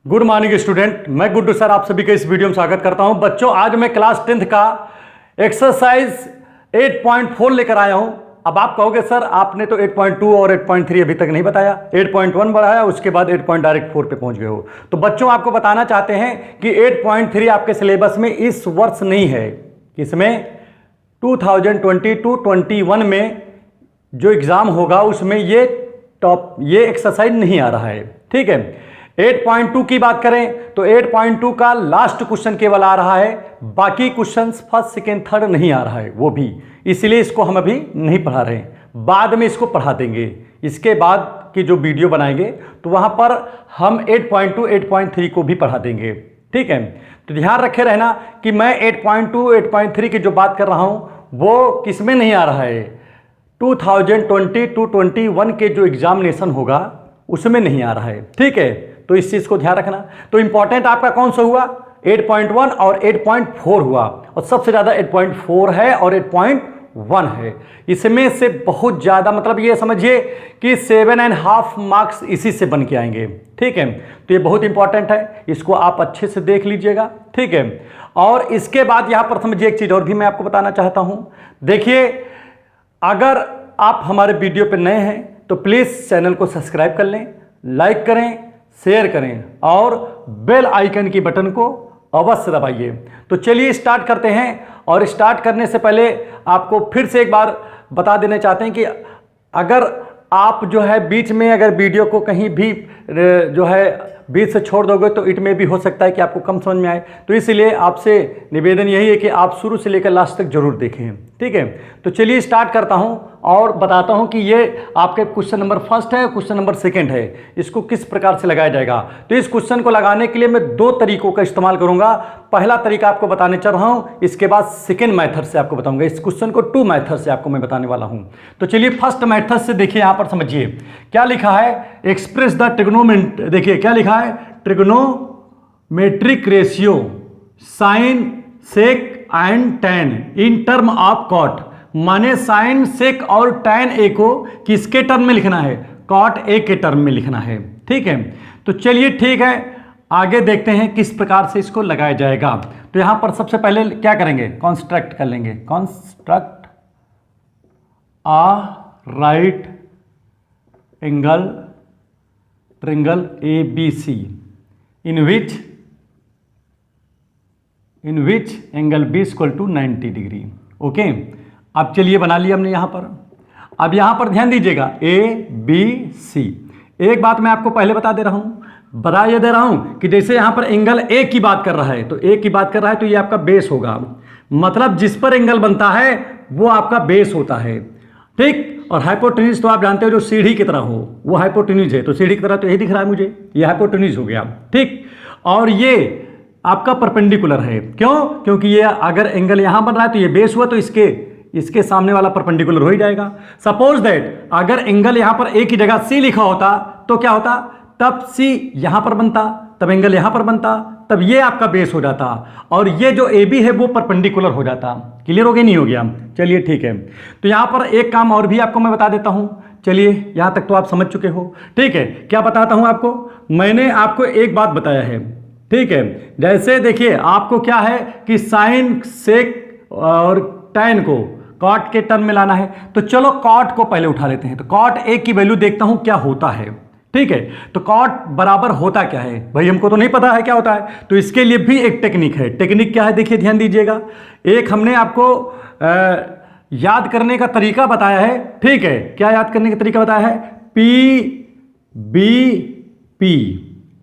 Good morning student, मैं Guddu sir आप सभी का इस वीडियो में स्वागत करता हूं। बच्चों, आज मैं क्लास 10th का एक्सरसाइज 8.4 लेकर आया हूं। अब आप कहोगे सर आपने तो 8.2 और 8.3 अभी तक नहीं बताया, 8.1 बढ़ाया, उसके बाद 8.4 पे पहुंच गए हो। तो बच्चों आपको बताना चाहते हैं कि 8.3 आपके सिलेबस में इस वर्ष नहीं है। इसमें 2022-21 में जो एग्जाम होगा उसमें ये एक्सरसाइज नहीं आ रहा है। ठीक है, 8.2 की बात करें तो 8.2 का लास्ट क्वेश्चन केवल आ रहा है, बाकी क्वेश्चंस फर्स्ट सेकेंड थर्ड नहीं आ रहा है वो भी, इसलिए इसको हम अभी नहीं पढ़ा रहे हैं, बाद में इसको पढ़ा देंगे। इसके बाद की जो वीडियो बनाएंगे तो वहां पर हम 8.2 8.3 को भी पढ़ा देंगे। ठीक है, तो ध्यान रखे रहना कि मैं 8.2 8.3 की जो बात कर रहा हूं वो किसमें नहीं आ रहा है, 2020-21 के जो एग्जामिनेशन होगा उसमें नहीं आ रहा है। ठीक है, तो इस चीज को ध्यान रखना। तो इंपॉर्टेंट आपका कौन सा हुआ, 8.1 और 8.4 हुआ, और सबसे ज्यादा 8.4 है और 8.1 है। इसमें से बहुत ज्यादा मतलब ये समझिए कि 7.5 मार्क्स इसी से बन के आएंगे। ठीक है, तो ये बहुत इंपॉर्टेंट है, इसको आप अच्छे से देख लीजिएगा। ठीक है, और इसके बाद यहां पर समझिए एक चीज और भी मैं आपको बताना चाहता हूं। देखिए, अगर आप हमारे वीडियो पर नए हैं तो प्लीज चैनल को सब्सक्राइब कर लें, लाइक करें, शेयर करें और बेल आइकन की बटन को अवश्य दबाइए। तो चलिए स्टार्ट करते हैं। और स्टार्ट करने से पहले आपको फिर से एक बार बता देना चाहते हैं कि अगर आप जो है बीच में अगर वीडियो को कहीं भी जो है बीच से छोड़ दोगे तो इट में भी हो सकता है कि आपको कम समझ में आए, तो इसलिए आपसे निवेदन यही है कि आप शुरू से लेकर लास्ट तक जरूर देखें। ठीक है, तो चलिए स्टार्ट करता हूं और बताता हूं कि ये आपके क्वेश्चन नंबर फर्स्ट है, क्वेश्चन नंबर सेकंड है, इसको किस प्रकार से लगाया जाएगा। तो इस क्वेश्चन को लगाने के लिए मैं दो तरीकों का इस्तेमाल करूंगा। पहला तरीका आपको बताने चल रहा हूं, इसके बाद सेकेंड मेथड से आपको बताऊंगा। इस क्वेश्चन को 2 मेथड से आपको मैं बताने वाला हूं। तो चलिए फर्स्ट मेथड से देखिए, यहां पर समझिए क्या लिखा है, एक्सप्रेस द ट्रिग्नोमेट, देखिए क्या लिखा है, trigonometric ratio sine sec and tan in term of cot. माने साइन सेक और टैन ए को किसके टर्म में लिखना है, कॉट ए के टर्म में लिखना है। ठीक है, तो चलिए ठीक है, आगे देखते हैं किस प्रकार से इसको लगाया जाएगा। तो यहां पर सबसे पहले क्या करेंगे, कंस्ट्रक्ट कर लेंगे, construct a right angle triangle ABC in which angle B equal to 90 degree. Okay, अब चलिए बना लिया हमने यहां पर। अब यहां पर ध्यान दीजिएगा ABC। एक बात मैं आपको पहले बता दे रहा हूं कि जैसे यहां पर एंगल A की बात कर रहा है, तो A की बात कर रहा है तो ये आपका बेस होगा, मतलब जिस पर एंगल बनता है वो आपका बेस होता है। ठीक, और हाइपोटेन्यूज तो आप जानते हो जो सीढ़ी की तरह हो, वो हाइपोटेन्यूज है, तो सीढ़ी की तरह तो यही दिख रहा है मुझे, ये हाइपोटेन्यूज हो गया। ठीक, और ये आपका परपेंडिकुलर है, क्यों, क्योंकि ये अगर एंगल यहां बन रहा है तो ये बेस हुआ तो इसके सामने वाला परपेंडिकुलर हो ही जाएगा। सपोज दैट अगर एंगल यहां पर ए की जगह सी लिखा होता तो क्या होता, तब सी यहां पर बनता, तब एंगल यहां पर बनता, तब ये आपका बेस हो जाता और ये जो ए बी है वो परपेंडिकुलर हो जाता। क्लियर हो गया, नहीं हो गया? चलिए ठीक है, तो यहां पर एक काम और भी आपको मैं बता देता हूं। चलिए यहां तक तो आप समझ चुके हो। ठीक है, क्या बताता हूं आपको, मैंने आपको एक बात बताया है। ठीक है, जैसे देखिए आपको क्या है कि साइन सेक और टैन को कॉट के टर्म में लाना है, तो चलो कॉट को पहले उठा लेते हैं। तो कॉट ए की वैल्यू देखता हूं क्या होता है। ठीक है, तो कॉट बराबर होता क्या है भाई, हमको तो नहीं पता है क्या होता है, तो इसके लिए भी एक टेक्निक है। टेक्निक क्या है, देखिए ध्यान दीजिएगा। एक हमने आपको याद करने का तरीका बताया है। ठीक है, क्या याद करने का तरीका बताया है, PBP,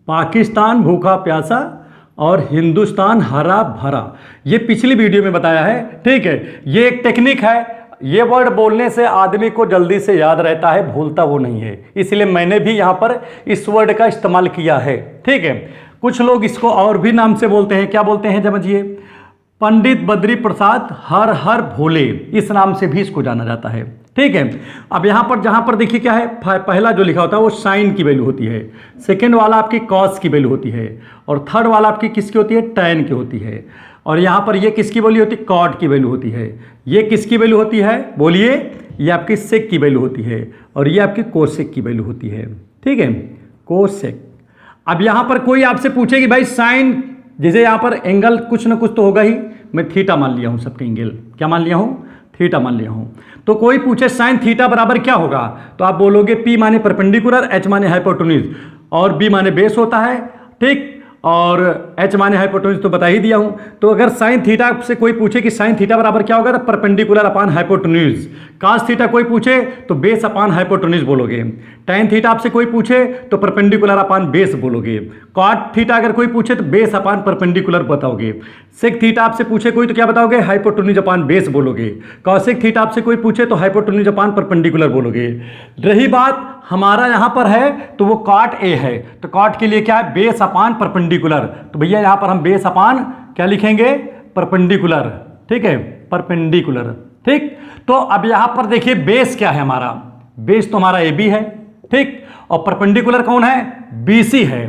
पाकिस्तान भूखा प्यासा और हिंदुस्तान हरा भरा, ये पिछली वीडियो में बताया है। ठीक है, ये एक टेक्निक है, ये वर्ड बोलने से आदमी को जल्दी से याद रहता है, भूलता वो नहीं है, इसलिए मैंने भी यहां पर इस वर्ड का इस्तेमाल किया है। ठीक है, कुछ लोग इसको और भी नाम से बोलते हैं, क्या बोलते हैं समझिए, पंडित बद्री प्रसाद हर हर भोले, इस नाम से भी इसको जाना जाता है। ठीक है, अब यहां पर जहां पर देखिए क्या है, पहला जो लिखा होता है वो साइन की वैल्यू होती है, सेकेंड वाला आपकी कॉस की वैल्यू होती है, और थर्ड वाला आपकी किसकी होती है, टैन की होती है, और यहां पर ये किसकी वैल्यू होती है, कॉट की वैल्यू होती है। ये किसकी वैल्यू होती है बोलिए, ये आपकी सेक की वैल्यू होती है, और ये आपकी कोसेक की वैल्यू होती है। ठीक है, कोसेक। अब यहाँ पर कोई आपसे पूछे कि भाई साइन, जैसे यहाँ पर एंगल कुछ ना कुछ तो होगा ही, मैं थीटा मान लिया हूँ, सबके एंगल क्या मान लिया हूँ, थीटा मान लिया हूँ। तो कोई पूछे साइन थीटा बराबर क्या होगा, तो आप बोलोगे पी माने परपेंडिकुलर, एच माने हाइपोटेन्यूज और बी माने बेस होता है, ठीक, और एच माने हाइपोटेन्यूज तो बता ही दिया हूं। तो अगर साइन थीटा से कोई पूछे कि साइन थीटा बराबर क्या होगा, तो perpendicular upon hypotenuse. Cos theta कोई पूछे तो बेस अपान हाइपोटेन्यूज बोलोगे। टैन थीटा आपसे कोई पूछे तो परपेंडिकुलर अपान बेस बोलोगे। कॉट थीटा अगर कोई पूछे तो बेस अपान परपेंडिकुलर बताओगे। सेक थीटा आपसे पूछे कोई तो क्या बताओगे, हाइपोटेन्यूज अपान बेस बोलोगे। कॉसेक थीटा आपसे कोई पूछे तो हाइपोटेन्यूज अपान परपेंडिकुलर बोलोगे। रही बात हमारा यहां पर है तो वो कॉट ए है, तो कॉट के लिए क्या है, बेस अपान परपेंडिकुलर। तो भैया यहां पर हम बेस अपान क्या लिखेंगे, परपेंडिकुलर, ठीक है, परपेंडिकुलर, ठीक। तो अब यहां पर देखिए बेस क्या है हमारा, बेस तो हमारा ए बी है, ठीक, और परपेंडिकुलर कौन है, बी सी है।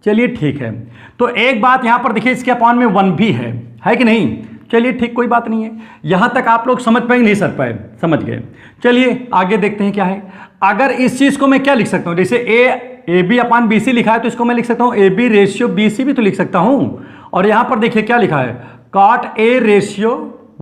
चलिए ठीक है, तो एक बात यहां पर देखिए इसके अपान में 1 भी है कि नहीं, चलिए ठीक, कोई बात नहीं है। यहां तक आप लोग समझ पाए नहीं सर पाए, समझ गए। चलिए आगे देखते हैं क्या है। अगर इस चीज को मैं क्या लिख सकता हूं, जैसे A B upon B C लिखा है तो इसको मैं लिख सकता हूं A B ratio B C भी तो लिख सकता हूं। और यहां पर देखिए क्या लिखा है, कॉट ए रेशियो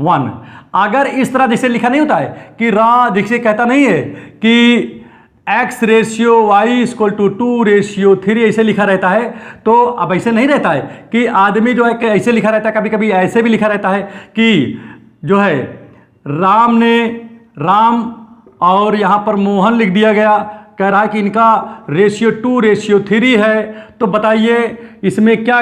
1। अगर इस तरह जैसे लिखा नहीं होता है कि देखिए कहता नहीं है कि x ratio y equal to 2 ratio 3 ऐसे लिखा रहता है, तो अब ऐसे नहीं रहता है कि आदमी जो है कि ऐसे लिखा रहता है, कभी कभी ऐसे भी लिखा रहता है कि जो है राम और यहाँ पर मोहन लिख दिया गया, कह रहा है कि इनका रेशियो 2 रेशियो 3 है। तो बताइए इसमें क्या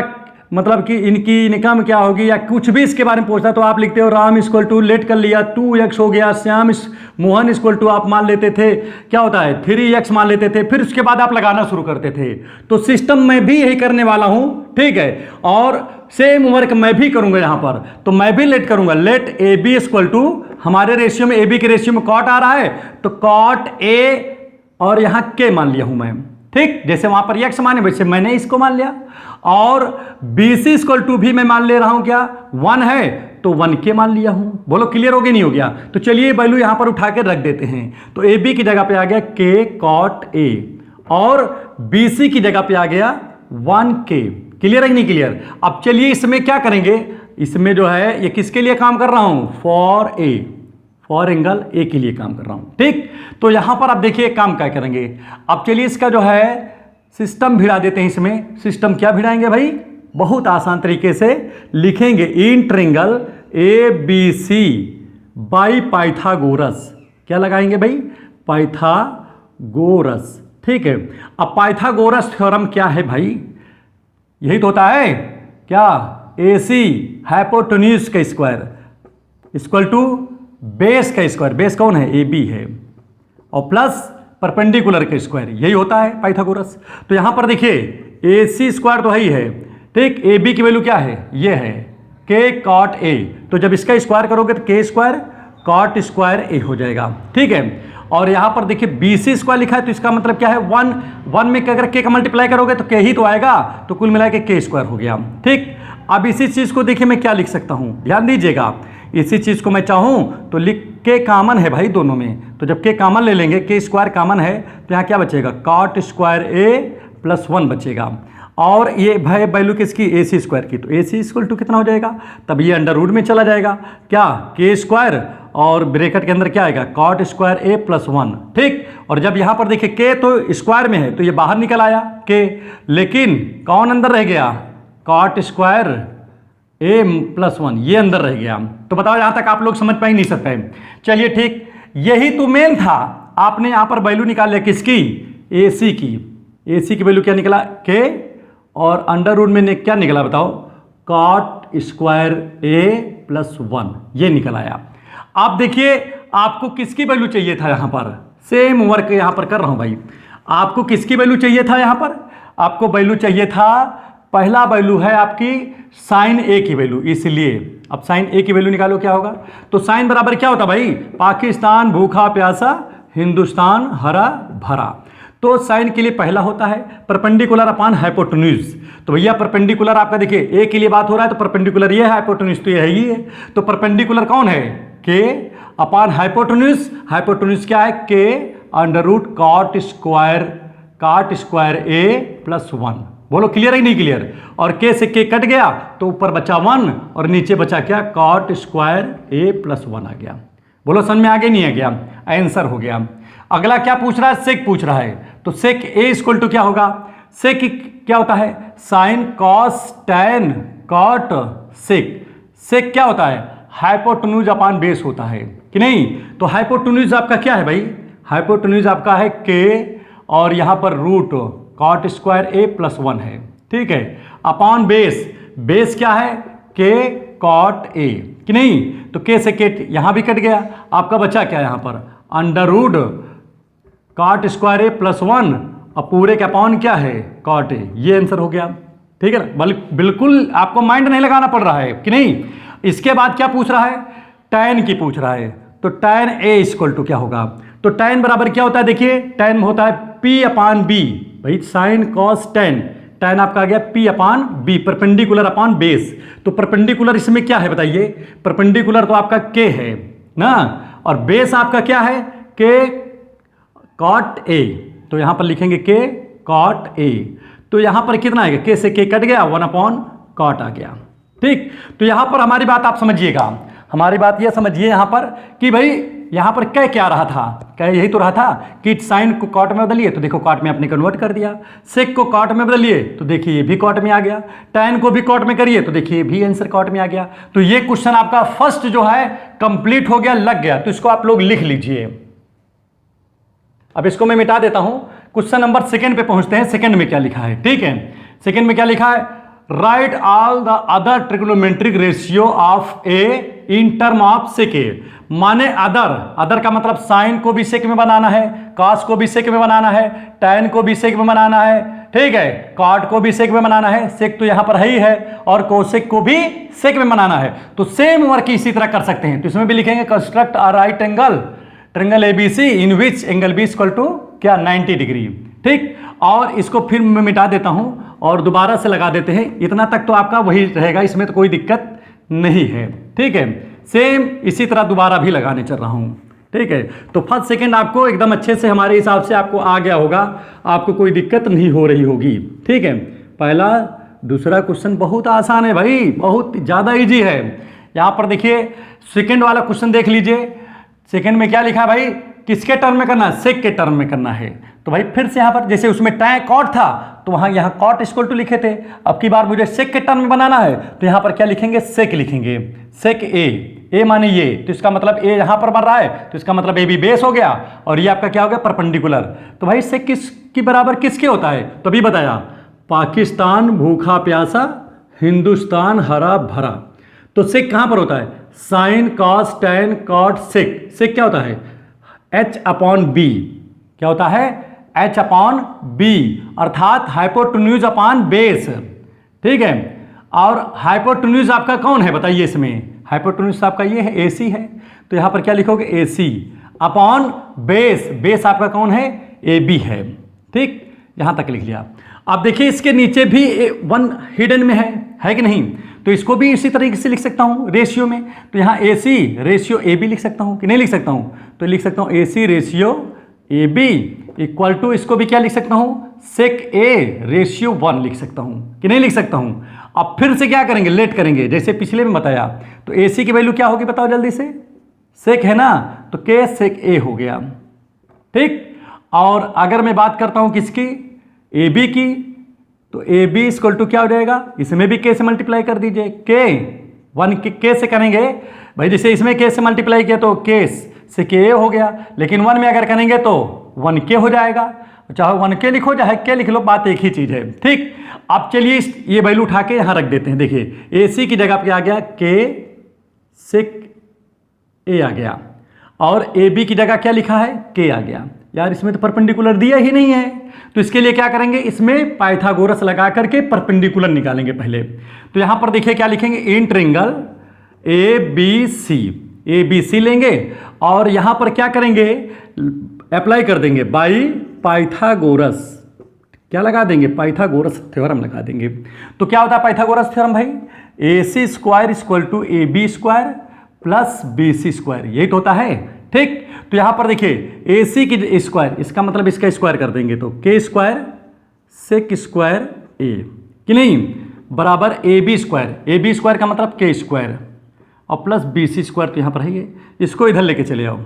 मतलब कि इनकी इनकम क्या होगी, या कुछ भी इसके बारे में पूछता तो आप लिखते हो राम इक्वल टू लेट कर लिया 2x हो गया, श्याम मोहन इक्वल टू आप मान लेते थे क्या होता है 3x मान लेते थे, फिर उसके बाद आप लगाना शुरू करते थे। तो सिस्टम में भी यही करने वाला हूं, ठीक है, और सेम वर्क मैं भी करूंगा यहां पर। तो मैं भी लेट करूंगा, let A B equal to, हमारे रेशियो में ए बी के रेशियो में कॉट आ रहा है तो कॉट ए और यहां के मान लिया हूं मैं, ठीक, जैसे वहां पर x माने वैसे मैंने इसको मान लिया। और बी सी इक्वल टू भी मैं मान ले रहा हूं क्या, 1 है तो 1 के मान लिया हूं। बोलो क्लियर हो गया नहीं हो गया। तो चलिए वैल्यू यहां पर उठा के रख देते हैं। तो ए बी की जगह पे आ गया के कॉट ए और बी सी की जगह पे आ गया 1 के। क्लियर है कि नहीं क्लियर। अब चलिए इसमें क्या करेंगे, इसमें जो है ये किसके लिए काम कर रहा हूं, for a, for angle A के लिए काम कर रहा हूं, ठीक। तो यहां पर आप देखिए काम क्या करेंगे। अब चलिए इसका जो है सिस्टम भिड़ा देते हैं। इसमें सिस्टम क्या भिड़ाएंगे भाई, बहुत आसान तरीके से लिखेंगे, in triangle A B C by Pythagoras. क्या लगाएंगे भाई, पाइथागोरस, ठीक है। अब पाइथागोरस थ्योरम क्या है भाई, यही तो होता है क्या, ए सी हाइपोटेन्यूज का स्क्वायर इक्वल टू बेस का स्क्वायर, बेस कौन है, ए बी है, और प्लस परपेंडिकुलर का स्क्वायर, यही होता है पाइथागोरस। तो यहां पर देखिए ए सी स्क्वायर तो है ही है, ठीक, ए बी की वैल्यू क्या है, ये है के कॉट ए। तो जब इसका स्क्वायर करोगे तो के स्क्वायर कॉट स्क्वायर ए हो जाएगा, ठीक है। और यहां पर देखिए बी सी स्क्वायर लिखा है तो इसका मतलब क्या है, 1 में अगर के का मल्टीप्लाई करोगे तो के ही तो आएगा, तो कुल मिला के के स्क्वायर हो गया, ठीक। अब इसी चीज को देखिए मैं क्या लिख सकता हूं, ध्यान दीजिएगा। इसी चीज को मैं चाहूं तो लिख के कॉमन है भाई दोनों में, तो जब के कॉमन ले लेंगे, के स्क्वायर कॉमन है तो यहाँ क्या बचेगा, कॉट स्क्वायर ए प्लस 1 बचेगा। और ये भाई वैल्यू किसकी, ए सी स्क्वायर की, तो ए सी इक्वल टू कितना हो जाएगा, तब ये अंडर रूट में चला जाएगा क्या, के स्क्वायर और ब्रैकेट के अंदर क्या आएगा, कॉट स्क्वायर ए प्लस 1, ठीक। और जब यहाँ पर देखिए के तो स्क्वायर में है तो ये बाहर निकल आया के, लेकिन कौन अंदर रह गया, कॉट स्क्वायर ए प्लस 1 ये अंदर रह गया। तो बताओ यहां तक आप लोग समझ पाए नहीं सकते। चलिए ठीक, यही तो मेन था। आपने यहां पर वैल्यू निकाल लिया किसकी, ए सी की, ए सी की वैल्यू क्या निकला, के, और अंडर रूट में क्या निकला बताओ, कॉट स्क्वायर ए प्लस 1 ये निकल आया। आप देखिए आपको किसकी वैल्यू चाहिए था, यहां पर सेम वर्क यहां पर कर रहा हूं भाई। आपको किसकी वैल्यू चाहिए था, यहां पर आपको वैल्यू चाहिए था, पहला वैल्यू है आपकी साइन ए की वैल्यू, इसलिए अब साइन ए की वैल्यू निकालो क्या होगा। तो साइन बराबर क्या होता भाई, पाकिस्तान भूखा प्यासा हिंदुस्तान हरा भरा। तो साइन के लिए पहला होता है परपेंडिकुलर अपान हाइपोटेन्यूज। तो भैया परपेंडिकुलर आपका देखिए ए के लिए बात हो रहा है तो परपेंडिकुलर ये है, हाइपोटेन्यूज तो ये है ही है। तो परपेंडिकुलर कौन है, के अपान हाइपोटेन्यूज। हाइपोटेन्यूज क्या है, के under root cot square A plus 1। बोलो क्लियर है नहीं क्लियर? और के से के कट गया तो ऊपर बचा 1 और नीचे बचा क्या, कॉट स्क्वायर ए प्लस 1 आ गया। बोलो समझ में आगे नहीं है क्या? आंसर हो गया। अगला क्या पूछ रहा है, सेक पूछ रहा है, तो सेक ए इक्वल टू क्या होगा, सेक क्या होता है, sine cos tan cot sec. Sec क्या होता है, हाइपोटेन्यूज अपान बेस होता है कि नहीं? तो हाइपोटेन्यूज आपका क्या है भाई, हाइपोटेन्यूज आपका है के और यहां पर root cot square A plus 1 है, ठीक है, अपॉन बेस, बेस क्या है के कॉट ए कि नहीं? तो के से के यहां भी कट गया, आपका बचा क्या यहां पर under root cot square A plus 1 और पूरे के अपॉन क्या है कॉट ए, ये आंसर हो गया, ठीक है ना? बिल्कुल आपको माइंड नहीं लगाना पड़ रहा है कि नहीं? इसके बाद क्या पूछ रहा है, टैन की पूछ रहा है, तो टैन ए इक्वल टू क्या होगा, तो टैन बराबर क्या होता है, देखिए टैन होता है पी अपान बी, भाई साइन कॉस टैन, टैन आपका आ गया P upon B, perpendicular upon base. तो परपेंडिकुलर इसमें क्या है बताइए, परपेंडिकुलर तो आपका के है ना, और बेस आपका क्या है के कॉट ए, तो यहां पर लिखेंगे के कॉट ए, तो यहां पर कितना आएगा, के से के कट गया 1 अपॉन कॉट आ गया, ठीक। तो यहां पर हमारी बात आप समझिएगा, हमारी बात यह समझिए यहां पर कि भाई यहां पर क्या रहा था, क्या यही तो रहा था कि साइन को कॉट में बदलिए, तो देखो कॉट में आपने कन्वर्ट कर दिया, सेक को कॉट में बदलिए तो देखिए ये भी कॉट में आ गया, टैन को भी कॉट में करिए तो देखिए भी आंसर कॉट में आ गया। तो ये क्वेश्चन आपका फर्स्ट जो है कंप्लीट हो गया, लग गया, तो इसको आप लोग लिख लीजिए। अब इसको मैं मिटा देता हूं, क्वेश्चन नंबर सेकंड पे पहुंचते हैं। सेकंड में क्या लिखा है, ठीक है, सेकंड में क्या लिखा है, write all the other trigonometric ratio of A in term of sec A, माने अदर का मतलब साइन को भी सेक में बनाना है, कॉस को भी सेक में बनाना है, टैन को भी सेक में बनाना है, ठीक है, कॉट को भी सेक में बनाना है, सेक तो यहां पर है ही है, और कोसेक को भी सेक में बनाना है। तो सेम वर्क इसी तरह कर सकते हैं, तो इसमें भी लिखेंगे construct a right angle triangle ABC in which angle B equal to क्या 90 डिग्री, ठीक। और इसको फिर मैं मिटा देता हूं और दोबारा से लगा देते हैं, इतना तक तो आपका वही रहेगा, इसमें तो कोई दिक्कत नहीं है, ठीक है। सेम इसी तरह दोबारा भी लगाने चल रहा हूं, ठीक है। तो फर्स्ट सेकंड आपको एकदम अच्छे से हमारे हिसाब से आपको आ गया होगा, आपको कोई दिक्कत नहीं हो रही होगी, ठीक है। पहला दूसरा क्वेश्चन बहुत आसान है भाई, बहुत ज़्यादा इजी है। यहाँ पर देखिए सेकंड वाला क्वेश्चन देख लीजिए, सेकंड में क्या लिखा भाई, किसके टर्म में करना है, सेक के टर्म में करना है। तो भाई फिर से यहाँ पर जैसे उसमें टैन कॉट था तो वहाँ यहाँ कॉट इक्वल टू लिखे थे, अब की बार मुझे सेक के टर्म में बनाना है तो यहाँ पर क्या लिखेंगे, सेक लिखेंगे, सेक ए माने ये, तो इसका मतलब ए यहाँ पर बन रहा है तो इसका मतलब ए बी बेस हो गया और ये आपका क्या हो गया परपेंडिकुलर। तो भाई सेक किसकी बराबर किसके होता है, तो अभी बताया, पाकिस्तान भूखा प्यासा, हिंदुस्तान हरा भरा। तो सेक कहाँ पर होता है, sine cos tan cot sec, sec क्या होता है एच अपॉन बी, क्या होता है एच अपॉन बी, अर्थात हाइपोटेन्यूज अपॉन बेस, ठीक है। और हाइपोटेन्यूज आपका कौन है बताइए, इसमें हाइपोटेन्यूज आपका ये है AC है, तो यहां पर क्या लिखोगे AC अपॉन बेस, बेस आपका कौन है AB है, ठीक, यहां तक लिख लिया। अब देखिए इसके नीचे भी 1 हिडन में है कि नहीं, तो इसको भी इसी तरीके से लिख सकता हूं रेशियो में, तो यहाँ AC रेशियो AB लिख सकता हूं कि नहीं लिख सकता हूं, तो लिख सकता हूं AC ratio AB equal to, इसको भी क्या लिख सकता हूं सेक A रेशियो 1 लिख सकता हूं कि नहीं लिख सकता हूं। अब फिर से क्या करेंगे, लेट करेंगे, जैसे पिछले में बताया, तो AC की वैल्यू क्या होगी बताओ जल्दी से, सेक है ना, तो K सेक A हो गया, ठीक। और अगर मैं बात करता हूं किसकी, AB की, तो AB इक्वल टू क्या हो जाएगा, इसमें भी K से मल्टीप्लाई कर दीजिए, K से करेंगे भाई, जैसे इसमें K से मल्टीप्लाई किया तो K से K हो गया, लेकिन 1 में अगर करेंगे तो 1K हो जाएगा, चाहे 1K लिखो चाहे K लिख लो, बात एक ही चीज़ है, ठीक। अब चलिए ये वैल्यू उठा के यहाँ रख देते हैं, देखिए AC की जगह पे आ गया K सेक A आ गया, और AB की जगह क्या लिखा है K आ गया। यार इसमें तो परपेंडिकुलर दिया ही नहीं है, तो इसके लिए क्या करेंगे, इसमें पाइथागोरस लगा करके परपेंडिकुलर निकालेंगे पहले। तो यहां पर देखिए क्या लिखेंगे, इन ट्रायंगल ABC लेंगे और यहां पर क्या करेंगे, अप्लाई कर देंगे बाई पाइथागोरस, क्या लगा देंगे, पाइथागोरस थ्योरम लगा देंगे। तो क्या होता है पाइथागोरस थ्योरम भाई, AC square equal to AB square plus BC square, यही तो होता है, ठीक। तो यहां पर देखिए AC की स्क्वायर, इसका मतलब इसका स्क्वायर कर देंगे तो K square sec square A, कि नहीं, बराबर ए बी स्क्वायर का मतलब के स्क्वायर और प्लस बी सी स्क्वायर, तो यहाँ पर है ये, इसको इधर लेके चले आओ।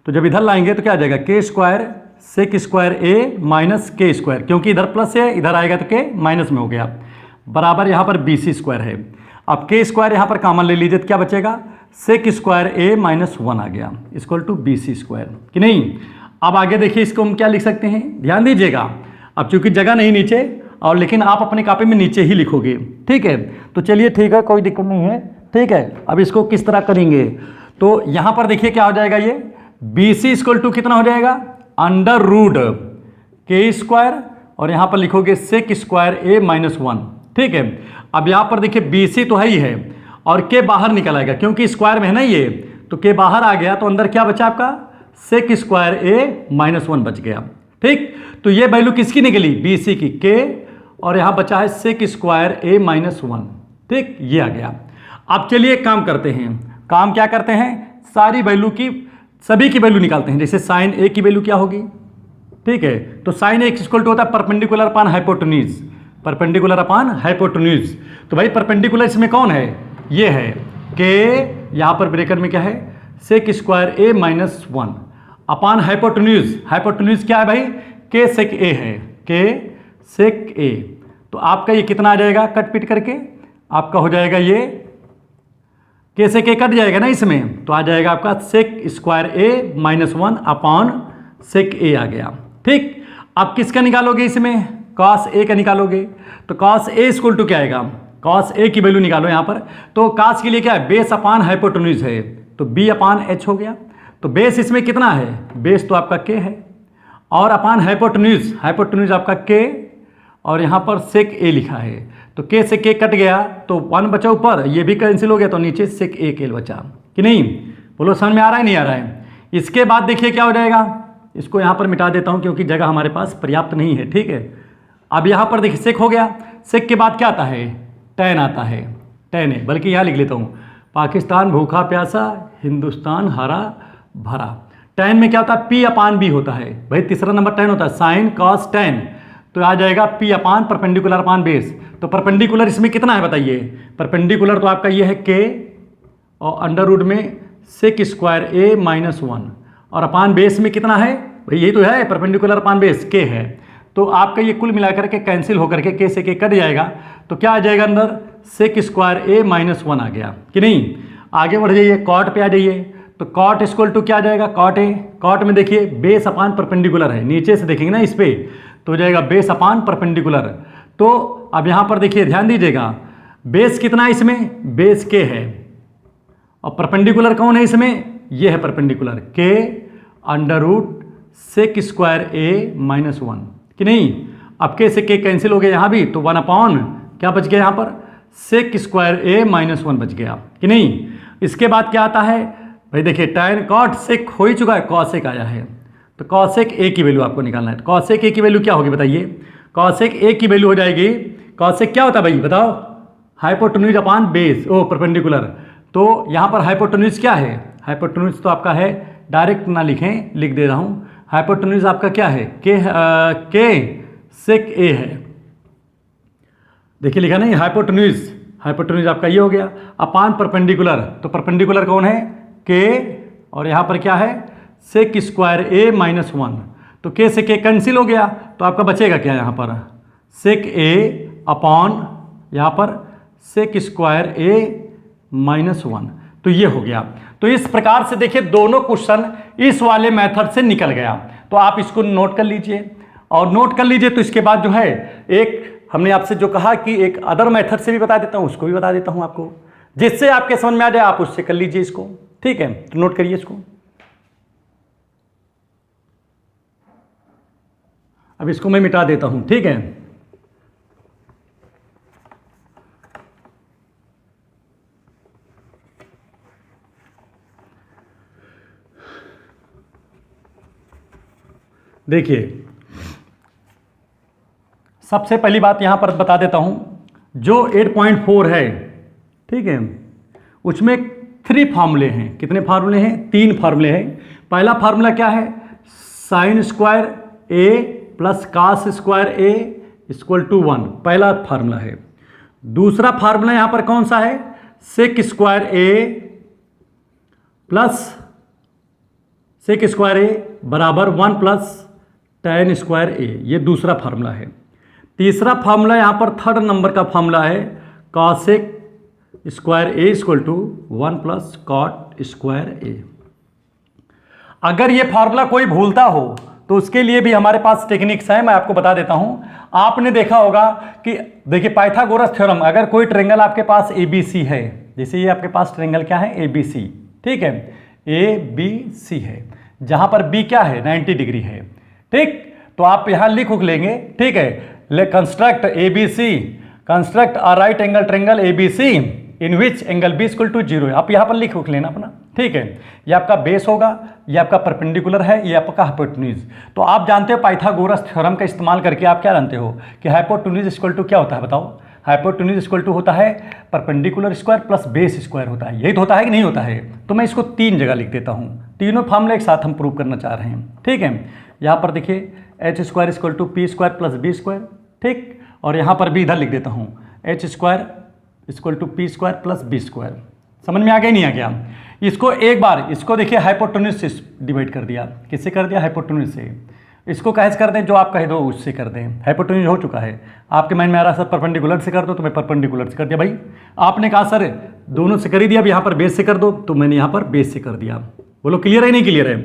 तो जब इधर लाएंगे तो क्या आ जाएगा, के स्क्वायर सेक स्क्वायर ए माइनस के स्क्वायर, क्योंकि इधर प्लस है, इधर आएगा तो के माइनस में हो गया, बराबर यहाँ पर बी सी स्क्वायर है। अब के स्क्वायर यहाँ पर कॉमन ले लीजिए तो क्या बचेगा, सेक स्क्वायर ए माइनस 1 आ गया, equal to B C square, कि नहीं। अब आगे देखिए, इसको हम क्या लिख सकते हैं, ध्यान दीजिएगा। अब चूंकि जगह नहीं नीचे, और लेकिन आप अपने कॉपी में नीचे ही लिखोगे, ठीक है। तो चलिए ठीक है, कोई दिक्कत नहीं है, ठीक है। अब इसको किस तरह करेंगे, तो यहाँ पर देखिए क्या हो जाएगा, ये बी सी इक्वल टू कितना हो जाएगा, अंडर रूट के स्क्वायर, और यहाँ पर लिखोगे सेक स्क्वायर ए माइनस 1, ठीक है। अब यहाँ पर देखिए बी सी तो है ही है, और के बाहर निकल आएगा, क्योंकि स्क्वायर में है ना ये, तो के बाहर आ गया, तो अंदर क्या बचा आपका, सेक स्क्वायर ए माइनस 1 बच गया, ठीक। तो ये वैल्यू किसकी निकली, बी सी की, के, और यहाँ बचा है सेक स्क्वायर ए माइनस 1, ठीक, ये आ गया। अब चलिए एक काम करते हैं, काम क्या करते हैं, सारी वैल्यू की, सभी की वैल्यू निकालते हैं। जैसे साइन ए की वैल्यू क्या होगी, ठीक है, तो साइन ए इक्वल टू होता है perpendicular upon hypotenuse, perpendicular upon hypotenuse. तो भाई परपेंडिकुलर इसमें कौन है, ये है के, यहाँ पर ब्रेकर में क्या है, सेक स्क्वायर ए माइनस 1 अपान हाइपोटेन्यूज, हाइपोटेन्यूज क्या है भाई, के सेक ए है, के सेक ए। तो आपका ये कितना आ जाएगा, कट पिट करके आपका हो जाएगा, ये के सेक ए कट जाएगा ना इसमें, तो आ जाएगा आपका सेक स्क्वायर ए माइनस 1 अपान सेक ए आ गया, ठीक। अब किसका निकालोगे इसमें, कॉस ए का निकालोगे, तो कॉस ए इक्वल टू क्या आएगा, कॉस ए की वैल्यू निकालो यहाँ पर। तो कॉस के लिए क्या है, बेस अपान हाइपोटेन्यूज है, तो बी अपान एच हो गया। तो बेस इसमें कितना है, बेस तो आपका के है, और अपान हाइपोटेन्यूज, हाइपोटेन्यूज आपका के, और यहाँ पर सेक ए लिखा है, तो के से के कट गया, तो 1 बचा ऊपर, ये भी कैंसिल हो गया, तो नीचे सेक ए के बचा, कि नहीं। बोलो समझ में आ रहा है, नहीं आ रहा है। इसके बाद देखिए क्या हो जाएगा, इसको यहाँ पर मिटा देता हूँ क्योंकि जगह हमारे पास पर्याप्त नहीं है, ठीक है। अब यहाँ पर देखिए सेक हो गया, सेक के बाद क्या आता है, टैन आता है, टैन है, बल्कि यहाँ लिख लेता हूँ, पाकिस्तान भूखा प्यासा, हिंदुस्तान हरा भरा। टैन में क्या होता है, पी अपान बी होता है, भाई तीसरा नंबर टैन होता है, साइन कॉस टैन, तो आ जाएगा P upon perpendicular upon base. तो परपेंडिकुलर इसमें कितना है बताइए, परपेंडिकुलर तो आपका ये है के, और अंडर रूट में सेक स्क्वायर ए माइनस 1, और अपान बेस में कितना है, भाई यही तो है परपेंडिकुलर अपान बेस, के है। तो आपका ये कुल मिलाकर के कैंसिल होकर के से के कट जाएगा, तो क्या आ जाएगा अंदर, सेक स्क्वायर ए माइनस 1 आ गया, कि नहीं। आगे बढ़ जाइए, कॉट पे आ जाइए, तो कॉट इक्वल टू क्या आ जाएगा, कॉट ए, कॉट में देखिए बेस अपान परपेंडिकुलर है, नीचे से देखेंगे ना इस पे, तो हो जाएगा बेस अपान परपेंडिकुलर। तो अब यहाँ पर देखिए ध्यान दीजिएगा, बेस कितना है इसमें, बेस के है, और परपेंडिकुलर कौन है इसमें, ये है परपेंडिकुलर, के अंडर रूट सेक स्क्वायर ए माइनस 1, कि नहीं। अब के से के कैंसिल हो गया यहाँ भी, तो 1 अपॉन क्या बच गया यहाँ पर, सेक स्क्वायर ए माइनस 1 बच गया, कि नहीं। इसके बाद क्या आता है भाई, देखिए टैन कॉट सेक हो ही चुका है, कॉसेक आया है, तो कॉसेक ए की वैल्यू आपको निकालना है। तो कॉसेक ए की वैल्यू क्या होगी बताइए, कॉसेक ए की वैल्यू हो जाएगी, कॉसेक क्या होता है भाई बताओ, हाइपोटेन्यूज अपान बेस, ओ परपेंडिकुलर। तो यहाँ पर हाइपोटेन्यूज क्या है, हाइपोटेन्यूज तो आपका है, डायरेक्ट ना लिखें, लिख दे रहा हूँ, हाइपोटेन्यूज आपका क्या है, के सेक ए है, देखिए लिखा नहीं, हाइपोटेन्यूज, हाइपोटेन्यूज आपका ये हो गया, अपान परपेंडिकुलर, तो परपेंडिकुलर कौन है, के, और यहाँ पर क्या है, सेक स्क्वायर ए माइनस 1, तो के से के कैंसिल हो गया, तो आपका बचेगा क्या यहाँ पर, सेक ए अपॉन यहाँ पर सेक स्क्वायर ए माइनस 1, तो ये हो गया। तो इस प्रकार से देखिए दोनों क्वेश्चन इस वाले मेथड से निकल गया, तो आप इसको नोट कर लीजिए, और नोट कर लीजिए। तो इसके बाद जो है, एक हमने आपसे जो कहा कि एक अदर मेथड से भी बता देता हूँ, उसको भी बता देता हूँ आपको, जिससे आपके समझ में आ जाए, आप उससे कर लीजिए इसको, ठीक है। तो नोट करिए इसको, अब इसको मैं मिटा देता हूं, ठीक है। देखिए सबसे पहली बात यहां पर बता देता हूं, जो 8.4 है, ठीक है, उसमें 3 फार्मूले हैं। कितने फार्मूले हैं, 3 फार्मूले हैं। पहला फार्मूला क्या है, sine square A plus cos square A equal to 1, पहला फार्मूला है। दूसरा फार्मूला यहां पर कौन सा है, sec square A plus sec square ए बराबर 1 प्लस tan स्क्वायर ए, ये दूसरा फार्मूला है। तीसरा फार्मूला यहां पर थर्ड नंबर का फार्मूला है cosec square A equal to 1 plus cot square A. अगर ये फार्मूला कोई भूलता हो तो उसके लिए भी हमारे पास टेक्निक्स है, मैं आपको बता देता हूं। आपने देखा होगा कि देखिए पाइथागोरस थ्योरम, अगर कोई ट्रायंगल आपके पास ABC है, जैसे ये आपके पास ट्रायंगल क्या है ABC, ठीक है, ABC है, जहां पर B क्या है 90 डिग्री है, ठीक। तो आप यहां लिख लेंगे, ठीक है, construct ABC, construct a right angle triangle ABC in which angle B equal to 0 है। आप यहाँ पर लिख लेना अपना, ठीक है। ये आपका बेस होगा, ये आपका परपेंडिकुलर है, ये आपका हाइपोटेन्यूज। तो आप जानते हो पाइथागोरस थ्योरम का इस्तेमाल करके आप क्या जानते हो कि हाइपोटेन्यूज इक्वल टू क्या होता है, बताओ। हाइपोटेन्यूज इक्वल टू होता है perpendicular square plus base square होता है, यही तो होता है कि नहीं होता है। तो मैं इसको 3 जगह लिख देता हूँ, तीनों फार्मूले एक साथ हम प्रूव करना चाह रहे हैं, ठीक है। यहाँ पर देखिए H square equal to P square plus B square, ठीक। और यहाँ पर भी इधर लिख देता हूँ H square equal to P square plus B square. समझ में आ गया नहीं आ गया? इसको एक बार इसको देखिए हाइपोटेन्यूज से डिवाइड कर दिया, किससे कर दिया, हाइपोटेन्यूज से। इसको कैसे कर दें, जो आप कह दो उससे कर दें, हाइपोटेन्यूज हो चुका है। आपके माइंड में आ रहा सर परपेंडिकुलर से कर दो, तो मैं परपेंडिकुलर से कर दिया। भाई आपने कहा सर दोनों से कर ही दिया, अब यहाँ पर बेस से कर दो, तो मैंने यहाँ पर बेस से कर दिया। बोलो क्लियर है नहीं क्लियर है?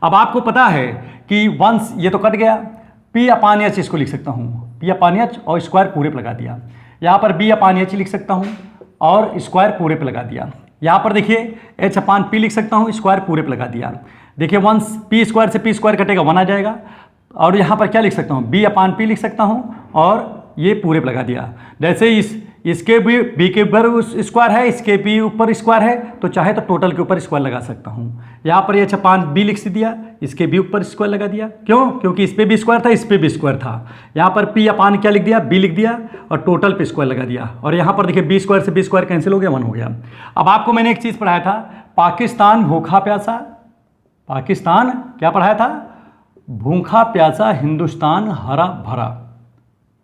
अब आपको पता है कि वंस ये तो कट गया, पी अपान एच इसको लिख सकता हूँ, पी अपान एच और स्क्वायर पूरे पर लगा दिया। यहाँ पर बी अपान एच लिख सकता हूँ और स्क्वायर पूरे पे लगा दिया। यहाँ पर देखिए एच अपान पी लिख सकता हूँ, स्क्वायर पूरे पे लगा दिया। देखिए वंस पी स्क्वायर से पी स्क्वायर कटेगा 1 आ जाएगा। और यहाँ पर क्या लिख सकता हूँ, बी अपान पी लिख सकता हूँ और ये पूरे पे लगा दिया। जैसे इसके भी बी के ऊपर स्क्वायर है, इसके भी ऊपर स्क्वायर है, तो चाहे तो टोटल के ऊपर स्क्वायर लगा सकता हूँ। यहाँ पर एच अपान बी लिख दिया, इसके भी ऊपर स्क्वायर लगा दिया। क्यों? क्योंकि इस पे भी स्क्वायर था, इस पे भी स्क्वायर था। यहाँ पर पी अपान क्या लिख दिया, बी लिख दिया और टोटल पे स्क्वायर लगा दिया। और यहाँ पर देखिए बी स्क्वायर से बी स्क्वायर कैंसिल हो गया, 1 हो गया। अब आपको मैंने एक चीज़ पढ़ाया था, पाकिस्तान भूखा प्यासा, पाकिस्तान क्या पढ़ाया था, भूखा प्यासा, हिंदुस्तान हरा भरा,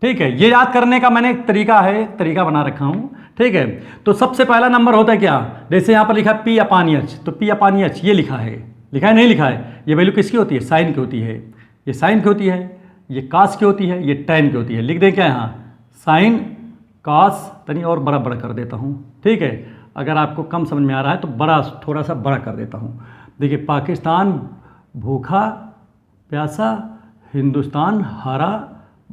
ठीक है। ये याद करने का मैंने एक तरीका बना रखा हूँ, ठीक है। तो सबसे पहला नंबर होता है क्या, जैसे यहाँ पर लिखा पी अपान एच, तो पी अपान एच ये लिखा है नहीं लिखा है, ये वैल्यू किसकी होती है, साइन की होती है। ये साइन की होती है, ये कास की होती है, ये टैन की होती है। लिख दें क्या यहाँ, साइन कास, तनी और बड़ा कर देता हूँ, ठीक है। अगर आपको कम समझ में आ रहा है तो थोड़ा सा बड़ा कर देता हूँ। देखिए पाकिस्तान भूखा प्यासा, हिंदुस्तान हरा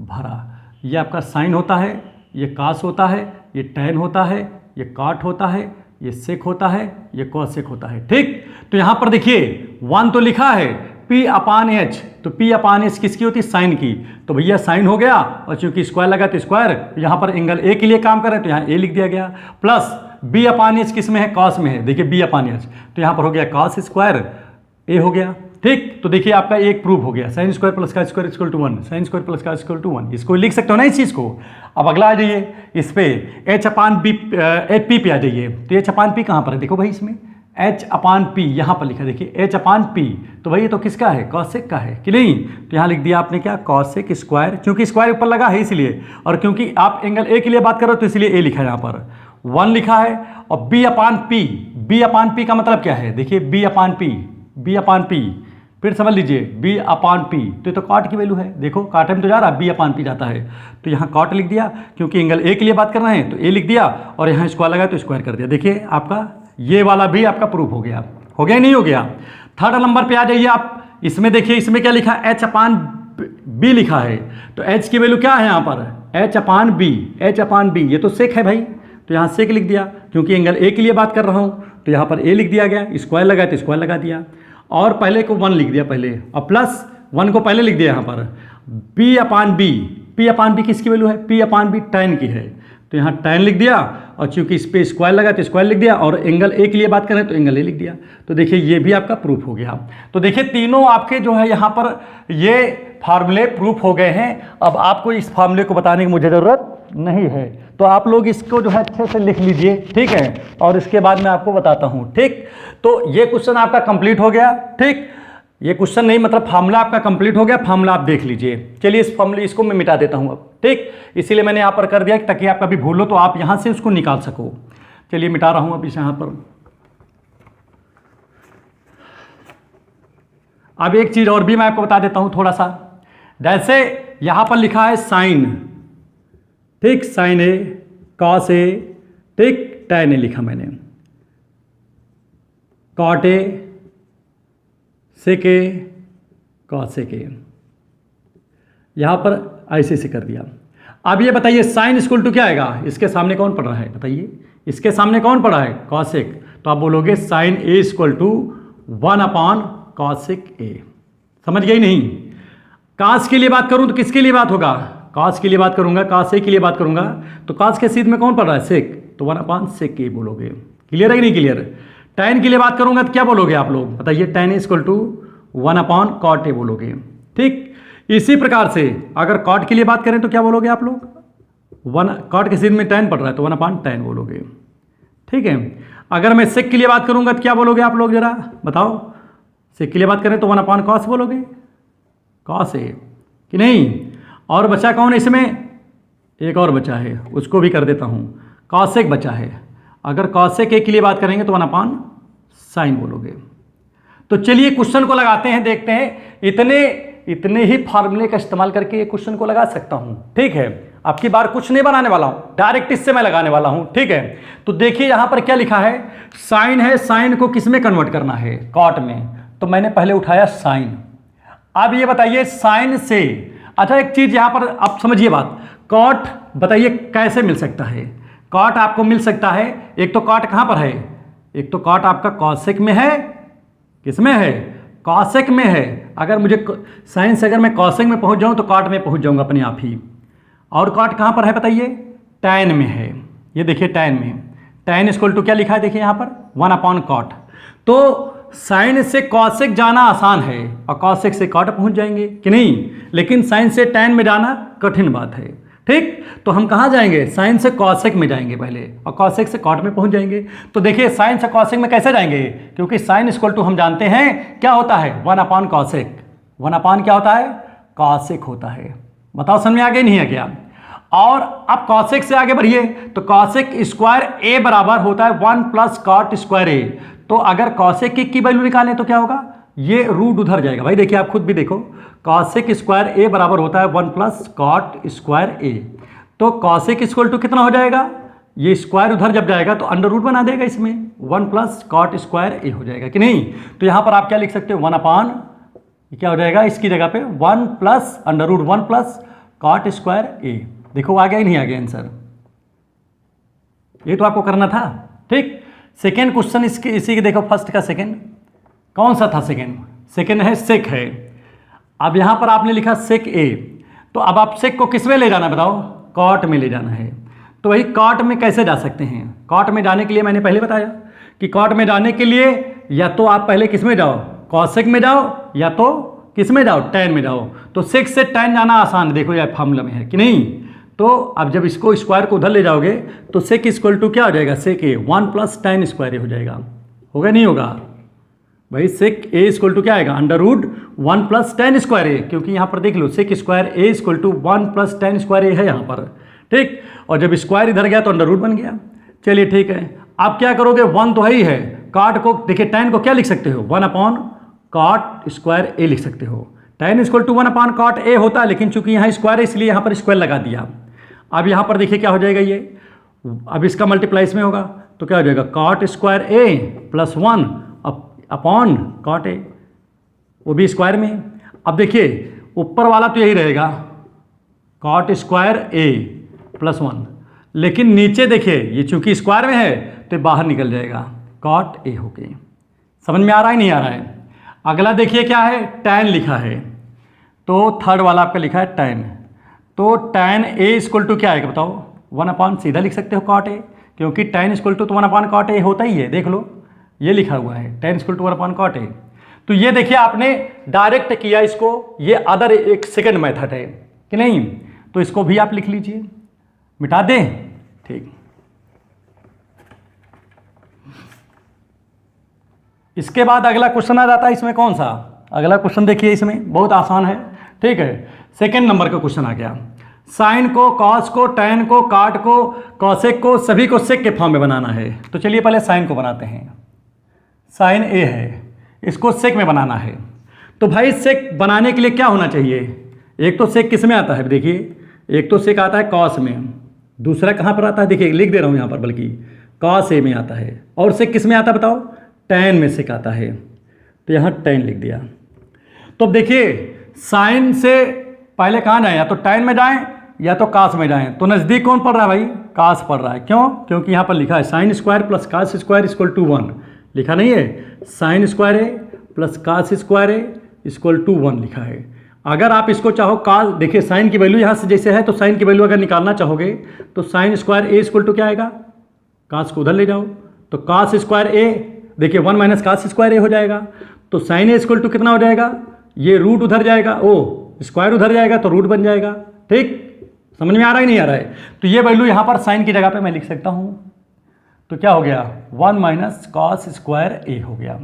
भरा, ये आपका साइन होता है, ये कास होता है, ये टैन होता है, ये काट होता है, ये सेक होता है, ये कॉसेक होता है, ठीक। तो यहाँ पर देखिए 1 तो लिखा है P अपान एच, तो P अपान एच किसकी होती है, साइन की। तो भैया साइन हो गया, और चूंकि स्क्वायर लगा तो स्क्वायर, यहाँ पर एंगल ए के लिए काम कर रहे हैं तो यहाँ ए लिख दिया गया। प्लस B अपान एच किस में है, कॉस में है, देखिए B अपान एच, तो यहाँ पर हो गया कॉस स्क्वायर ए हो गया, ठीक। तो देखिए आपका एक प्रूफ हो गया, sine square plus cos square equal to 1, sine square plus cos equal to 1। इसको लिख सकते हो ना इस चीज़ को। अब अगला आ जाइए इस पे, एच अपान बी एच पी पे आ जाइए। तो एच अपान पी कहाँ पर है, देखो भाई इसमें एच अपान पी यहाँ पर लिखा, देखिए एच अपान पी, तो भाई ये तो किसका है, कॉसेक का है कि नहीं। तो यहाँ लिख दिया आपने क्या, कॉसेक स्क्वायर, क्योंकि स्क्वायर ऊपर लगा है इसलिए, और क्योंकि आप एंगल ए के लिए बात करो तो इसलिए ए लिखा है, यहाँ पर 1 लिखा है। और बी अपान पी, बी अपान पी का मतलब क्या है, देखिए बी अपान पी, बी अपान पी, फिर समझ लीजिए बी अपान पी, तो ये तो कॉट की वैल्यू है, देखो काटे में तो जा रहा है, बी अपान पी जाता है, तो यहाँ कॉट लिख दिया, क्योंकि एंगल ए के लिए बात कर रहे हैं तो ए लिख दिया, और यहाँ स्क्वायर लगा तो स्क्वायर कर दिया। देखिए आपका ये वाला भी आपका प्रूफ हो गया नहीं हो गया। थर्ड नंबर पे आ जाइए आप, इसमें देखिए इसमें क्या लिखा, एच अपान बी लिखा है, तो एच की वैल्यू क्या है यहाँ पर, एच अपान बी, एच अपान बी, ये तो सेक है भाई, तो यहाँ सेक लिख दिया, क्योंकि एंगल ए के लिए बात कर रहा हूँ तो यहाँ पर ए लिख दिया गया, स्क्वायर लगा तो स्क्वायर लगा दिया, और पहले को 1 लिख दिया पहले, और प्लस 1 को पहले लिख दिया यहाँ पर। P upon B, P upon B किसकी वैल्यू है, पी अपान बी टैन की है, तो यहाँ टैन लिख दिया, और चूंकि इस पे स्क्वायर लगा तो स्क्वायर लिख दिया, और एंगल ए के लिए बात करें तो एंगल ए लिख दिया। तो देखिए ये भी आपका प्रूफ हो गया। तो देखिए तीनों आपके जो है यहाँ पर ये फार्मूले प्रूफ हो गए हैं। अब आपको इस फार्मूले को बताने की मुझे ज़रूरत नहीं है, तो आप लोग इसको जो है अच्छे से लिख लीजिए, ठीक है, और इसके बाद मैं आपको बताता हूँ, ठीक। तो ये क्वेश्चन आपका कंप्लीट हो गया, ठीक। ये क्वेश्चन नहीं, मतलब फार्मूला आपका कंप्लीट हो गया, फार्मूला आप देख लीजिए। चलिए इस फार्मूले इसको मैं मिटा देता हूँ अब, ठीक। इसीलिए मैंने यहाँ पर कर दिया ताकि आप कभी भूलो तो आप यहाँ से उसको निकाल सको। चलिए मिटा रहा हूँ अब इस यहाँ पर। अब एक चीज़ और भी मैं आपको बता देता हूँ थोड़ा सा। जैसे यहाँ पर लिखा है साइन, ठीक, साइन ए, कॉस ए, ठीक, टैन ए लिखा मैंने, cot A, sec A, cos सेक ए, यहाँ पर ऐसे से कर दिया। अब ये बताइए साइन इक्वल टू क्या आएगा, इसके सामने कौन पड़ रहा है बताइए, इसके सामने कौन पड़ा है, कॉसेक। तो आप बोलोगे sine A equal to 1 cosec A. समझ गई नहीं? कास के लिए बात करूं तो किसके लिए बात होगा, कास के लिए बात करूंगा, कास ए के लिए बात करूंगा तो कास के सीध में कौन पड़ रहा है, सेक, तो 1 सेक ए बोलोगे। क्लियर है कि नहीं क्लियर? टैन के लिए बात करूंगा तो क्या बोलोगे आप लोग बताइए, tan equal to 1 cot A बोलोगे, ठीक। इसी प्रकार से अगर कॉट के लिए बात करें तो क्या बोलोगे आप लोग, कॉट के सीध में टैन पड़ रहा है तो 1 टैन बोलोगे, ठीक है। अगर मैं सेक के लिए बात करूंगा तो क्या बोलोगे आप लोग, जरा बताओ। सेक के लिए बात करें तो 1 कॉस बोलोगे, कॉस ए, कि नहीं। और बचा कौन इसमें, एक और बचा है, उसको भी कर देता हूं, कॉसेक बचा है। अगर कॉसेक ए के लिए बात करेंगे तो 1 साइन बोलोगे। तो चलिए क्वेश्चन को लगाते हैं, देखते हैं। इतने ही फार्मूले का इस्तेमाल करके ये क्वेश्चन को लगा सकता हूं, ठीक है। आपकी बार कुछ नहीं बनाने वाला हूं, डायरेक्ट इससे मैं लगाने वाला हूं, ठीक है। तो देखिए यहां पर क्या लिखा है, साइन है, साइन को किस में कन्वर्ट करना है, कॉट में। तो मैंने पहले उठाया साइन। अब ये बताइए साइन से, अच्छा एक चीज यहां पर आप समझिए बात, कॉट बताइए कैसे मिल सकता है। कॉट आपको मिल सकता है, एक तो कॉट कहां पर है, एक तो कॉट आपका कॉसेक में है, किसमें है, कॉसेक में है। अगर मुझे साइन से अगर मैं कॉसेक में पहुंच जाऊं तो कॉट में पहुंच जाऊंगा अपने आप ही। और कॉट कहां पर है बताइए, टैन में है। ये देखिए टैन में, टैन इक्वल टू क्या लिखा है देखिए यहां पर 1 कॉट। तो साइन से कॉसेक जाना आसान है और कॉसेक से कॉट पहुंच जाएंगे कि नहीं, लेकिन साइन से टैन में जाना कठिन बात है, ठीक। तो हम कहां जाएंगे, साइन से कॉसेक में जाएंगे पहले और कॉसेक से कॉट में पहुंच जाएंगे। तो देखिए साइन से कॉसेक में कैसे जाएंगे, क्योंकि साइन इक्वल टू हम जानते हैं क्या होता है, 1 कॉसेक। 1 क्या होता है, कॉसेक होता है। बताओ समझ में आ गया नहीं आ गया? और अब कॉसेक से आगे बढ़िए तो कॉसेक स्क्वायर ए बराबर होता है 1 कॉट स्क्वायर ए। तो अगर कॉसेक की वैल्यू निकालें तो क्या होगा, ये रूट उधर जाएगा। भाई देखिए आप खुद भी देखो, कॉसेक स्क्वायर ए बराबर होता है 1 कॉट स्क्वायर ए। तो कॉसेक इक्वल टू कितना हो जाएगा, ये स्क्वायर उधर जब जाएगा तो अंडर रूट बना देगा इसमें, 1 कॉट स्क्वायर ए हो जाएगा कि नहीं। तो यहां पर आप क्या लिख सकते हो, 1 क्या हो जाएगा इसकी जगह पे 1 अंडर रूट 1 कॉट स्क्वायर ए। देखो आ गया ही नहीं आ गया आंसर, ये तो आपको करना था, ठीक। सेकेंड क्वेश्चन इसके इसी के देखो, फर्स्ट का सेकेंड कौन सा था, सेकेंड है सेक है। अब यहां पर आपने लिखा सेक ए, तो अब आप सेक को किस में ले जाना बताओ, कॉट में ले जाना है। तो वही कॉट में कैसे जा सकते हैं, कॉट में जाने के लिए मैंने पहले बताया कि कॉट में जाने के लिए या तो आप पहले किस में जाओ, कॉसेक में जाओ, या तो किस में जाओ, टैन में जाओ। तो सेक से टैन जाना आसान है, देखो ये फार्मूला में है कि नहीं। तो अब जब इसको स्क्वायर को उधर ले जाओगे तो सेक इक्वल टू क्या हो जाएगा, सेक ए 1 टैन स्क्वायर ए हो जाएगा, होगा नहीं होगा भाई। सेक ए इक्वल टू क्या आएगा, under root 1 tan square A, क्योंकि यहाँ पर देख लो sec square A equal to 1 tan square A है यहाँ पर, ठीक। और जब स्क्वायर इधर गया तो अंडर रूट बन गया। चलिए ठीक है, आप क्या करोगे, 1 तो है ही है, कॉट को देखिए टैन को क्या लिख सकते हो, 1 कॉट स्क्वायर ए लिख सकते हो। Tan equal to 1 cot A होता है, लेकिन चूंकि यहाँ स्क्वायर है इसलिए यहाँ पर स्क्वायर लगा दिया। अब यहाँ पर देखिए क्या हो जाएगा, ये अब इसका मल्टीप्लाई इसमें होगा तो क्या हो जाएगा, cot square A plus 1 upon cot A, वो भी स्क्वायर में। अब देखिए ऊपर वाला तो यही रहेगा कॉट स्क्वायर ए प्लस 1, लेकिन नीचे देखिए ये चूंकि स्क्वायर में है तो बाहर निकल जाएगा कॉट ए होके। समझ में आ रहा है नहीं आ रहा है? अगला देखिए क्या है, टैन लिखा है, तो थर्ड वाला आपका लिखा है टैन। तो टैन ए इक्वल टू क्या आएगा बताओ, 1 सीधा लिख सकते हो कॉट ए, क्योंकि टैन इक्वल टू तो 1 कॉट ए होता ही है, देख लो ये लिखा हुआ है tan equal to 1 cot A. तो ये देखिए आपने डायरेक्ट किया इसको, ये अदर एक सेकंड मेथड है कि नहीं। तो इसको भी आप लिख लीजिए, मिटा दें, ठीक। इसके बाद अगला क्वेश्चन आ जाता है इसमें कौन सा, अगला क्वेश्चन देखिए, इसमें बहुत आसान है, ठीक है। सेकेंड नंबर का क्वेश्चन आ गया। साइन को, कॉस को, टैन को, काट को, कॉसेक को, सभी को सेक के फॉर्म में बनाना है। तो चलिए पहले साइन को बनाते हैं। साइन ए है, इसको सेक में बनाना है। तो भाई सेक बनाने के लिए क्या होना चाहिए? एक तो सेक किस में आता है, देखिए, एक तो सेक आता है कॉस में, दूसरा कहाँ पर आता है, देखिए लिख दे रहा हूँ यहाँ पर, बल्कि कॉस ए में आता है। और सेक किस में आता है बताओ? टैन में सेक आता है। तो यहाँ टैन लिख दिया। तो अब देखिए, साइन से पहले कहाँ जाएं, या तो टैन में जाएं या तो कास में जाएं। तो नज़दीक कौन पड़ रहा है भाई? कास पड़ रहा है। क्यों? क्योंकि यहाँ पर लिखा है sine square plus cos square equal to 1, लिखा नहीं है? Sine square A plus cos square A equal to 1 लिखा है। अगर आप इसको चाहो कास, देखिए साइन की वैल्यू यहाँ से जैसे है, तो साइन की वैल्यू अगर निकालना चाहोगे तो sine square A equal to क्या आएगा? कास को उधर ले जाओ, तो कास स्क्वायर ए, देखिए 1 माइनस कास स्क्वायर ए हो जाएगा। तो साइन ए इक्वल टू कितना हो जाएगा? ये रूट उधर जाएगा, ओ स्क्वायर उधर जाएगा तो रूट बन जाएगा। ठीक, समझ में आ रहा है नहीं आ रहा है? तो ये वैल्यू यहाँ पर साइन की जगह पे मैं लिख सकता हूँ। तो क्या हो गया? 1 माइनस कॉस स्क्वायर ए हो गया।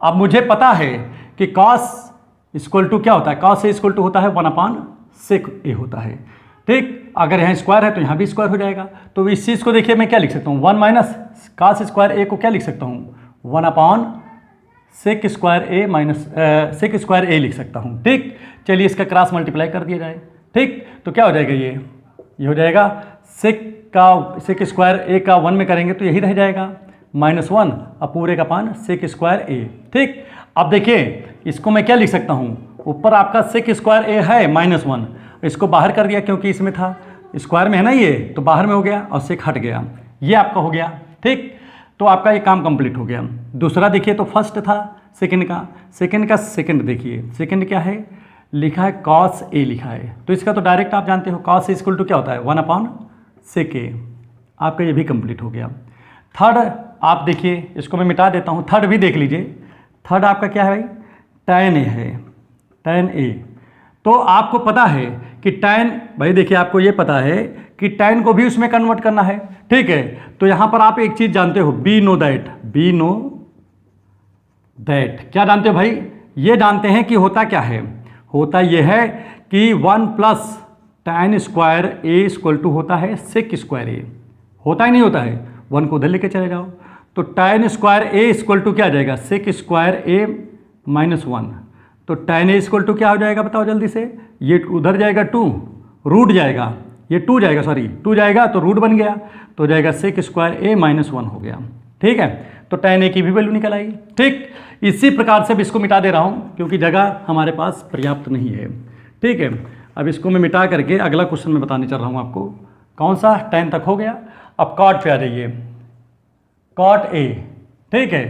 अब मुझे पता है कि कॉस इक्वल टू क्या होता है? कॉस ए इक्वल टू होता है 1 अपान सेक ए होता है। ठीक, अगर यहाँ स्क्वायर है तो यहाँ भी स्क्वायर हो जाएगा। तो इस चीज़ को देखिए मैं क्या लिख सकता हूँ? 1 माइनस कॉस स्क्वायर ए को क्या लिख सकता हूँ? 1 अपान सेक स्क्वायर ए माइनस सेक स्क्वायर ए लिख सकता हूँ। ठीक, चलिए इसका क्रॉस मल्टीप्लाई कर दिया जाए। ठीक, तो क्या हो जाएगा? ये हो जाएगा सेक स्क्वायर ए का 1 में करेंगे तो यही रह जाएगा -1 अब पूरे का पान सेक स्क्वायर ए। ठीक, अब देखिए इसको मैं क्या लिख सकता हूँ? ऊपर आपका सेक स्क्वायर ए है -1, इसको बाहर कर दिया क्योंकि इसमें था, स्क्वायर में है ना ये, तो बाहर में हो गया और सेक हट गया, ये आपका हो गया। ठीक, तो आपका ये काम कंप्लीट हो गया। दूसरा देखिए, तो फर्स्ट था सेकंड का, सेकंड देखिए, सेकंड क्या है? लिखा है कॉस ए लिखा है। तो इसका तो डायरेक्ट आप जानते हो, कॉस ए इक्वल टू क्या होता है? 1 अपान सेक ए। आपका ये भी कंप्लीट हो गया। थर्ड आप देखिए, इसको मैं मिटा देता हूँ, थर्ड भी देख लीजिए। थर्ड आपका क्या है भाई? टैन ए है, टैन ए। तो आपको पता है कि टैन, भाई देखिए आपको ये पता है कि टैन को भी उसमें कन्वर्ट करना है। ठीक है, तो यहाँ पर आप एक चीज़ जानते हो, बी नो दैट। क्या जानते हो भाई? ये जानते हैं कि होता क्या है? होता यह है कि 1 plus tan square A equal to होता है सेक स्क्वायर ए। होता ही नहीं होता है? 1 को उधर लेके चले जाओ, तो tan square A equal to क्या आ जाएगा? Sec square A -1। तो टैन ए इक्वल टू क्या हो जाएगा बताओ जल्दी से? ये उधर जाएगा 2, रूट जाएगा, ये 2 जाएगा, सॉरी 2 जाएगा तो रूट बन गया, तो जाएगा सेक स्क्वायर ए -1 हो गया। ठीक है, तो टैन ए की भी वैल्यू निकल आई। ठीक, इसी प्रकार से अब इसको मिटा दे रहा हूँ क्योंकि जगह हमारे पास पर्याप्त नहीं है। ठीक है, अब इसको मैं मिटा करके अगला क्वेश्चन मैं बताने चल रहा हूँ आपको। कौन सा? टैन तक हो गया। अब कॉट पे आ जाइए, कॉट ए। ठीक है,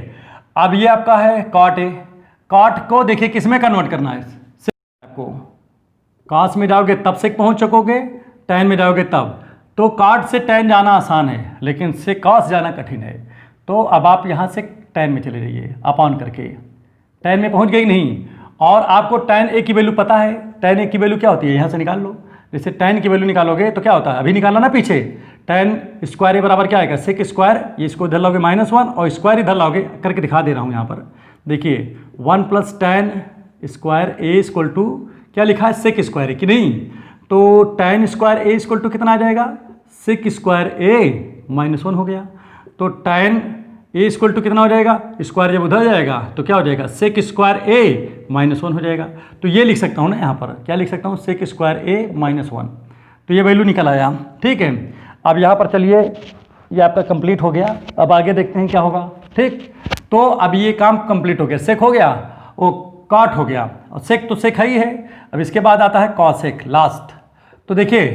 अब ये आपका है कॉट ए। कॉट को देखिए किस में कन्वर्ट करना है? आपको कॉस में जाओगे तब से पहुँच सकोगे, टैन में जाओगे तब। तो कॉट से टैन जाना आसान है, लेकिन से कॉस जाना कठिन है। तो अब आप यहाँ से टैन में चले जाइए, अपॉन करके टैन में पहुँच गई नहीं। और आपको टैन ए की वैल्यू पता है, टैन ए की वैल्यू क्या होती है? यहाँ से निकाल लो। जैसे टैन की वैल्यू निकालोगे तो क्या होता है? अभी निकाला ना पीछे, टैन स्क्वायर ए बराबर क्या आएगा? सेक स्क्वायर, ये इसको इधर लाओगे -1 और स्क्वायर इधर लाओगे, करके दिखा दे रहा हूँ यहाँ पर। देखिए 1 plus tan square A equal to क्या लिखा है? सेक स्क्वायर ए, कि नहीं? तो tan square A equal to कितना आ जाएगा? सेक स्क्वायर ए -1 हो गया। तो टैन ए इक्वल टू कितना हो जाएगा? स्क्वायर जब उधर जाएगा तो क्या हो जाएगा? सेक स्क्वायर ए -1 हो जाएगा। तो ये लिख सकता हूँ ना यहाँ पर, क्या लिख सकता हूँ? सेक स्क्वायर ए -1। तो ये वैल्यू निकल आया। ठीक है, अब यहाँ पर चलिए, ये आपका कंप्लीट हो गया। अब आगे देखते हैं क्या होगा। ठीक, तो अब ये काम कंप्लीट हो गया, सेक हो गया, वो कॉट हो गया, और सेक तो सेक है ही है। अब इसके बाद आता है कॉसेक लास्ट। तो देखिए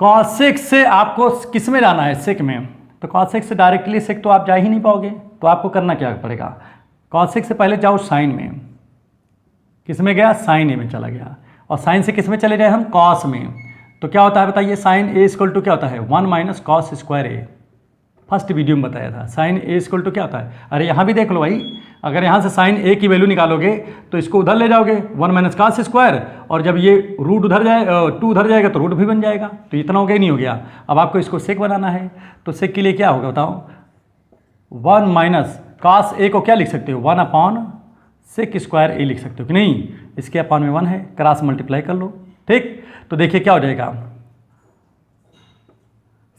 कॉसेक से आपको किस में जाना है? सेक में। तो कॉसेक से डायरेक्टली सेक तो आप जा ही नहीं पाओगे, तो आपको करना क्या पड़ेगा? कॉसेक से पहले जाओ साइन में। किस में गया? साइन ए में चला गया। और साइन से किस में चले जाए हम? कॉस में। तो क्या होता है बताइए? साइन ए इक्वल टू क्या होता है? 1 माइनस कॉस स्क्वायर ए। फर्स्ट वीडियो में बताया था साइन ए इक्वल टू क्या होता है। अरे यहाँ भी देख लो भाई, अगर यहाँ से साइन ए की वैल्यू निकालोगे तो इसको उधर ले जाओगे 1 माइनस कॉस स्क्वायर, और जब ये रूट उधर जाए 2 उधर जाएगा तो रूट भी बन जाएगा। तो इतना हो गया नहीं हो गया। अब आपको इसको सेक बनाना है, तो सेक के लिए क्या होगा बताओ? 1 माइनस कॉस ए को क्या लिख सकते हो? 1 अपॉन सेक स्क्वायर ए लिख सकते हो कि नहीं, इसके अपान में 1 है, क्रॉस मल्टीप्लाई कर लो। ठीक, तो देखिए क्या हो जाएगा,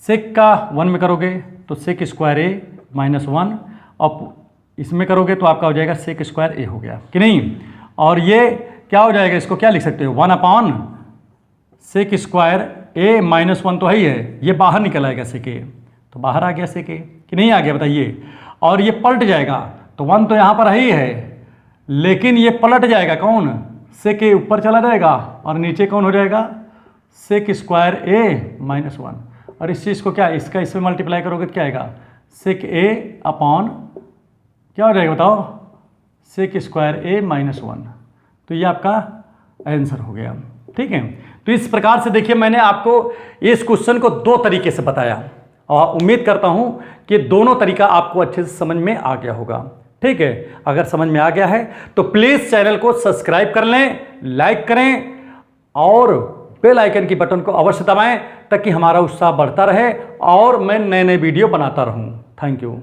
सेक का 1 में करोगे तो सेक स्क्वायर ए -1, और इसमें करोगे तो आपका हो जाएगा सेक स्क्वायर ए हो गया कि नहीं। और ये क्या हो जाएगा, इसको क्या लिख सकते हो, 1 अपान सेक स्क्वायर ए -1 तो है ही है, ये बाहर निकल आएगा सेक ए, तो बाहर आ गया सेक ए कि नहीं आ गया बताइए। और ये पलट जाएगा, तो 1 तो यहाँ पर ही है, लेकिन ये पलट जाएगा, कौन, सेक ए ऊपर चला जाएगा और नीचे कौन हो जाएगा, सेक स्क्वायर ए -1। और इस चीज़ को क्या, इसका इसमें मल्टीप्लाई करोगे तो क्या आएगा, सेक ए अपॉन क्या हो जाएगा बताओ, सेक स्क्वायर ए -1। तो ये आपका आंसर हो गया। ठीक है, तो इस प्रकार से देखिए मैंने आपको इस क्वेश्चन को 2 तरीके से बताया, और उम्मीद करता हूं कि दोनों तरीका आपको अच्छे से समझ में आ गया होगा। ठीक है, अगर समझ में आ गया है तो प्लीज़ चैनल को सब्सक्राइब कर लें, लाइक करें और बेल आइकन की बटन को अवश्य दबाएं, ताकि हमारा उत्साह बढ़ता रहे और मैं नए नए वीडियो बनाता रहूं। Thank you.